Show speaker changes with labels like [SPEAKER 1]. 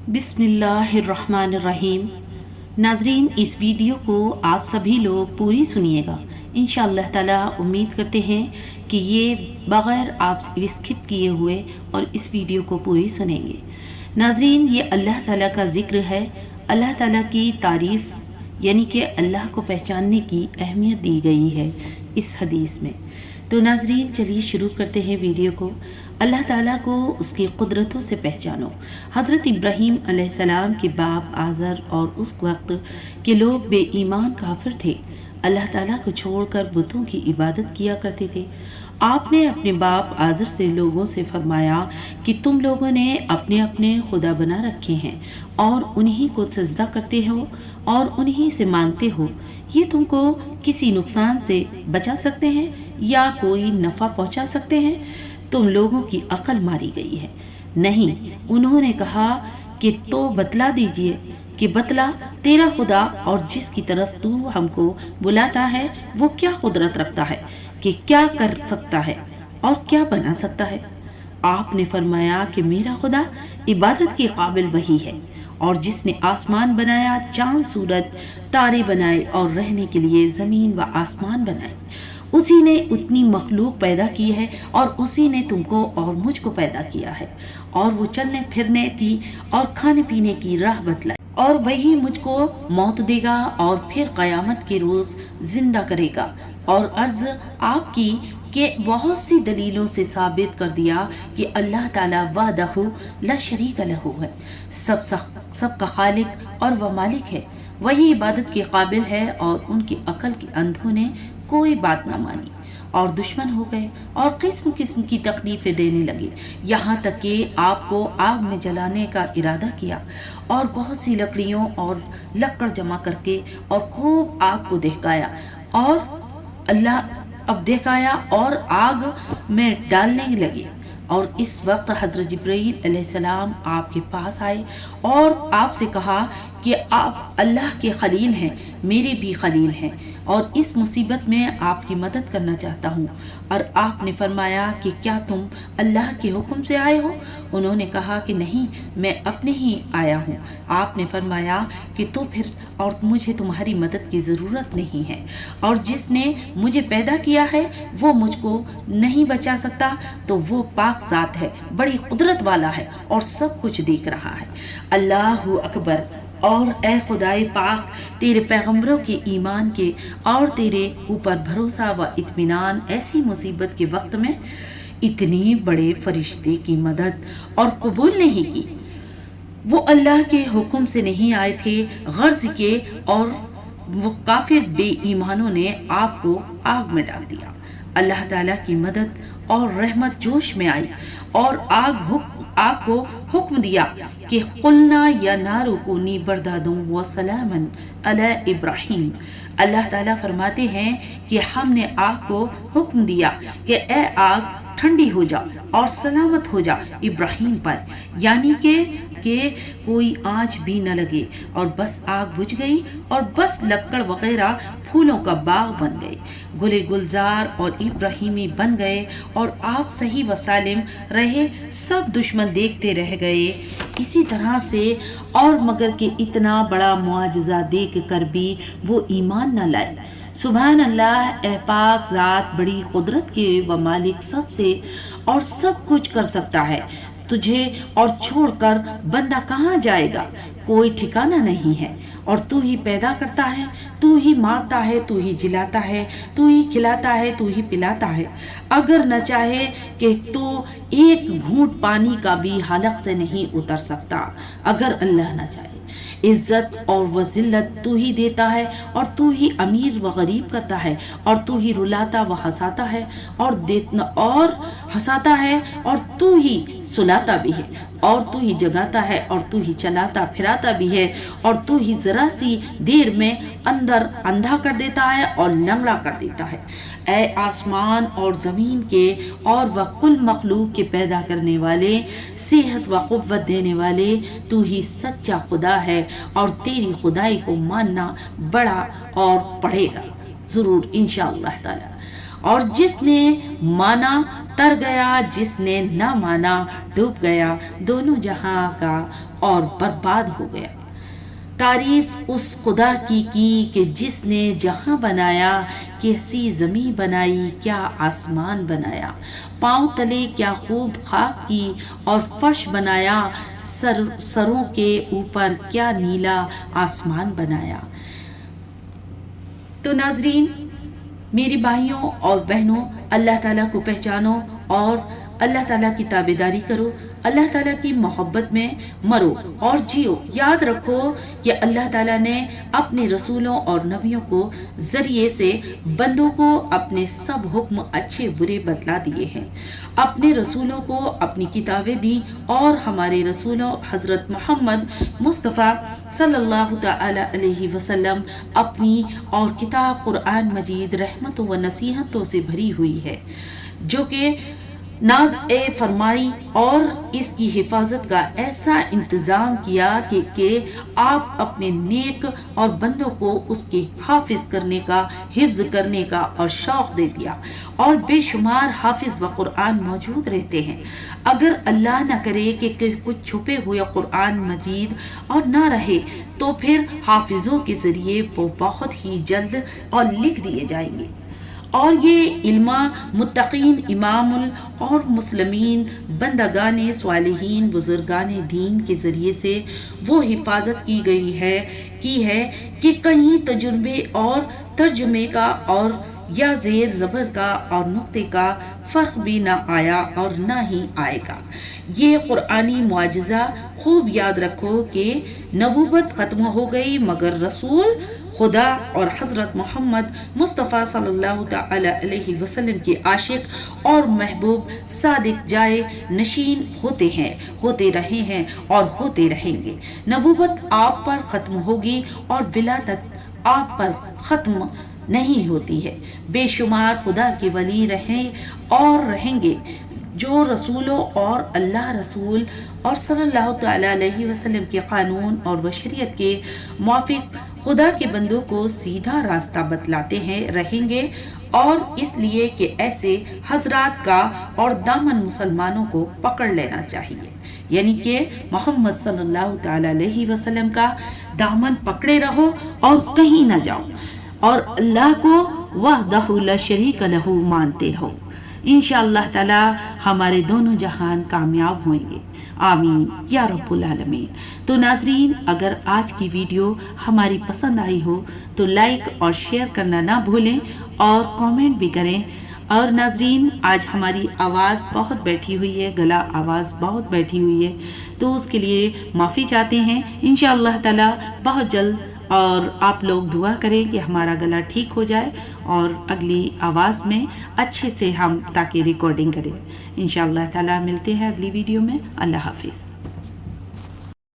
[SPEAKER 1] बिस्मिल्लाहिर्रहमानिर्रहीम। नाजरीन, इस वीडियो को आप सभी लोग पूरी सुनिएगा। इंशाअल्लाह ताला उम्मीद करते हैं कि ये बग़ैर आप स्किप किए हुए और इस वीडियो को पूरी सुनेंगे। नाजरीन, ये अल्लाह ताला का ज़िक्र है, अल्लाह ताला की तारीफ़ यानी कि अल्लाह को पहचानने की अहमियत दी गई है इस हदीस में। तो नाजरीन, चलिए शुरू करते हैं वीडियो को। अल्लाह ताला को उसकी कुदरतों से पहचानो। हज़रत इब्राहीम अलैहिस्सलाम के बाप आज़र और उस वक्त के लोग बेईमान काफिर थे, अल्लाह ताला को छोड़कर बुतों की इबादत किया करते थे। आपने अपने बाप आज़र से लोगों से फरमाया कि तुम लोगों ने अपने अपने खुदा बना रखे हैं और उन्हीं को सजदा करते हो और उन्हीं से मांगते हो। ये तुमको किसी नुकसान से बचा सकते हैं या कोई नफ़ा पहुंचा सकते हैं? तुम लोगों की अकल मारी गई है। नहीं, उन्होंने कहा कि तो बतला दीजिए कि बतला, तेरा खुदा और जिसकी तरफ तू हमको बुलाता है वो क्या कुदरत रखता है कि क्या कर सकता है और क्या बना सकता है? आपने फरमाया कि मेरा खुदा इबादत के काबिल वही है और जिसने आसमान बनाया, चांद सूरज तारे बनाए और रहने के लिए ज़मीन व आसमान बनाए। उसी ने उतनी मखलूक पैदा की है और उसी ने तुमको और मुझको पैदा किया है और वो चलने फिरने की और खाने पीने की राह बतलाई और वही मुझको मौत देगा और फिर क़यामत के रोज़ जिंदा करेगा। और अर्ज़ आपकी के बहुत सी दलीलों से साबित कर दिया कि अल्लाह ताला वहदहू ला शरीक लहू है, सबका खालिक और वह मालिक है। वही इबादत के काबिल है और उनकी अकल के अंधों ने कोई बात ना मानी और दुश्मन हो गए और किस्म किस्म की तकलीफ़ें देने लगे, यहाँ तक कि आपको आग में जलाने का इरादा किया और बहुत सी लकड़ियों और लकड़ जमा करके और खूब आग को दहकाया और आग में डालने लगे। और इस वक्त हज़रत जिब्रील अलैहिस्सलाम आपके पास आए और आपसे कहा कि आप अल्लाह के खलील हैं, मेरे भी खलील हैं और इस मुसीबत में आपकी मदद करना चाहता हूँ। और आपने फरमाया कि क्या तुम अल्लाह के हुक्म से आए हो? उन्होंने कहा कि नहीं, मैं अपने ही आया हूँ। आपने फरमाया कि तो फिर और मुझे तुम्हारी मदद की ज़रूरत नहीं है और जिसने मुझे पैदा किया है वो मुझको नहीं बचा सकता, तो वो पाक ज़ात है, बड़ी कुदरत वाला है और सब कुछ देख रहा है। अल्लाहु अकबर। और ए खुदाए पाक, तेरे पैगम्बरों के ईमान के और तेरे ऊपर भरोसा व इत्मीनान ऐसी मुसीबत के वक्त में इतनी बड़े फरिश्ते की मदद और कबूल नहीं की। वो अल्लाह के हुक्म से नहीं आए थे, गर्ज के, और वो काफिर बेईमानों ने आपको आग में डाल दिया। अल्लाह ताला की मदद और रहमत जोश में आई और आग को हुक्म दिया कि कुलना या नारु कूनी बरदादुं व सलामन अला इब्राहीम। अल्लाह ताला फरमाते हैं कि हमने आग को हुक्म दिया कि ए आग ठंडी हो जा और सलामत हो जा इब्राहीम पर, यानी कि कोई आँच भी न लगे। और बस आग बुझ गई और बस लक्कड़ वगैरह फूलों का बाग बन गए, गुले गुलजार और इब्राहीमी बन गए और आप सही व सालिम रहे। सब दुश्मन देखते रह गए इसी तरह से, और मगर कि इतना बड़ा मुआजिज़ा देख कर भी वो ईमान न लाए। सुभान अल्लाह, ए पाक ज़ात बड़ी कुदरत के व मालिक सबसे और सब कुछ कर सकता है। तुझे और छोड़कर बंदा कहाँ जाएगा? कोई ठिकाना नहीं है और तू ही पैदा करता है, तू ही मारता है, तू ही जिलाता है, तू ही खिलाता है, तू ही पिलाता है। अगर न चाहे कि तो एक घूंट पानी का भी हलक से नहीं उतर सकता। अगर अल्लाह न चाहे, इज्जत और वजिल्लत तू ही देता है और तू ही अमीर व गरीब करता है और तू ही रुलाता व हंसाता है और हंसाता है और तू ही सुलाता भी है और तू ही जगाता है और तू ही चलाता फिराता भी है और तू ही जरा सी देर में अंदर अंधा कर देता है और लंगड़ा कर देता है। ऐ आसमान और ज़मीन के और वह कुल मखलूक के पैदा करने वाले, सेहत व क़ुव्वत देने वाले, तू ही सच्चा खुदा है और तेरी खुदाई को मानना बड़ा और पड़ेगा ज़रूर इंशाअल्लाह ताला। اور جس نے مانا تر گیا، جس نے نہ مانا ڈوب گیا، دونوں جہاں کا اور برباد ہو گیا۔ تعریف اس خدا کی کہ جس نے جہاں بنایا، کیسی زمین بنائی، کیا آسمان بنایا، پاؤں تلے کیا خوب خاک کی اور فرش بنایا، سروں کے اوپر کیا نیلا آسمان بنایا۔ تو ناظرین، میری بھائیوں اور بہنوں، اللہ تعالیٰ کو پہچانو اور اللہ تعالیٰ کی تابعداری کرو، اللہ تعالیٰ کی محبت میں مرو اور جیو۔ یاد رکھو کہ اللہ تعالیٰ نے اپنے رسولوں اور نبیوں کو ذریعے سے بندوں کو اپنے سب حکم اچھے برے بتلا دیے ہیں، اپنے رسولوں کو اپنی کتابیں دی، اور ہمارے رسولوں حضرت محمد مصطفیٰ صلی اللہ تعالی علیہ وسلم اپنی اور کتاب قرآن مجید رحمت و نصیحتوں سے بھری ہوئی ہے، جو کہ ناز فرمائی اور اس کی حفاظت کا ایسا انتظام کیا کہ آپ اپنے نیک اور بندوں کو اس کے حافظ کرنے کا، حفظ کرنے کا اور شوق دے دیا، اور بے شمار حافظ و قرآن موجود رہتے ہیں۔ اگر اللہ نہ کرے کہ کچھ چھپے ہوئے قرآن مجید اور نہ رہے تو پھر حافظوں کے ذریعے وہ بہت ہی جلد اور لکھ دیے جائیں گے، اور یہ علماء متقین امام اور مسلمین بندگان صالحین بزرگان دین کے ذریعے سے وہ حفاظت کی ہے کہ کہیں تجربے اور ترجمے کا اور یا زیر زبر کا اور نقطے کا فرق بھی نہ آیا اور نہ ہی آئے گا۔ یہ قرآنی معجزہ خوب یاد رکھو کہ نبوت ختم ہو گئی، مگر رسول خدا اور حضرت محمد مصطفیٰ صلی اللہ تعالی علیہ وسلم کے عاشق اور محبوب صادق جائے نشین ہوتے رہے ہیں اور ہوتے رہیں گے۔ نبوت آپ پر ختم ہوگی اور ولادت آپ پر ختم نہیں ہوتی ہے۔ بے شمار خدا کے ولی رہیں گے جو رسولوں اور اللہ رسول اور صلی اللہ تعالی علیہ وسلم کے قانون اور شریعت کے موافق خدا کے بندوں کو سیدھا راستہ بتلاتے رہیں گے، اور اس لیے کہ ایسے حضرات کا اور دامن مسلمانوں کو پکڑ لینا چاہیے، یعنی کہ محمد صلی اللہ تعالی علیہ وسلم کا دامن پکڑے رہو اور کہیں نہ جاؤ، اور اللہ کو وحدہ لا شریک لہ مانتے رہو۔ انشاءاللہ تعالی ہمارے دونوں جہان کامیاب ہوئیں گے، آمین یا رب العالمین۔ تو ناظرین، اگر آج کی ویڈیو ہماری پسند آئی ہو تو لائک اور شیئر کرنا نہ بھولیں اور کامنٹ بھی کریں۔ اور ناظرین، آج ہماری آواز بہت بیٹھی ہوئی ہے، گلا آواز بہت بیٹھی ہوئی ہے، تو اس کے لیے معافی چاہتے ہیں انشاءاللہ تعالی بہت جلد، اور آپ لوگ دعا کریں کہ ہمارا گلا ٹھیک ہو جائے اور اگلی آواز میں اچھے سے ہم تاکہ ریکارڈنگ کریں۔ انشاءاللہ تعالی ملتے ہیں اگلی ویڈیو میں۔ اللہ حافظ۔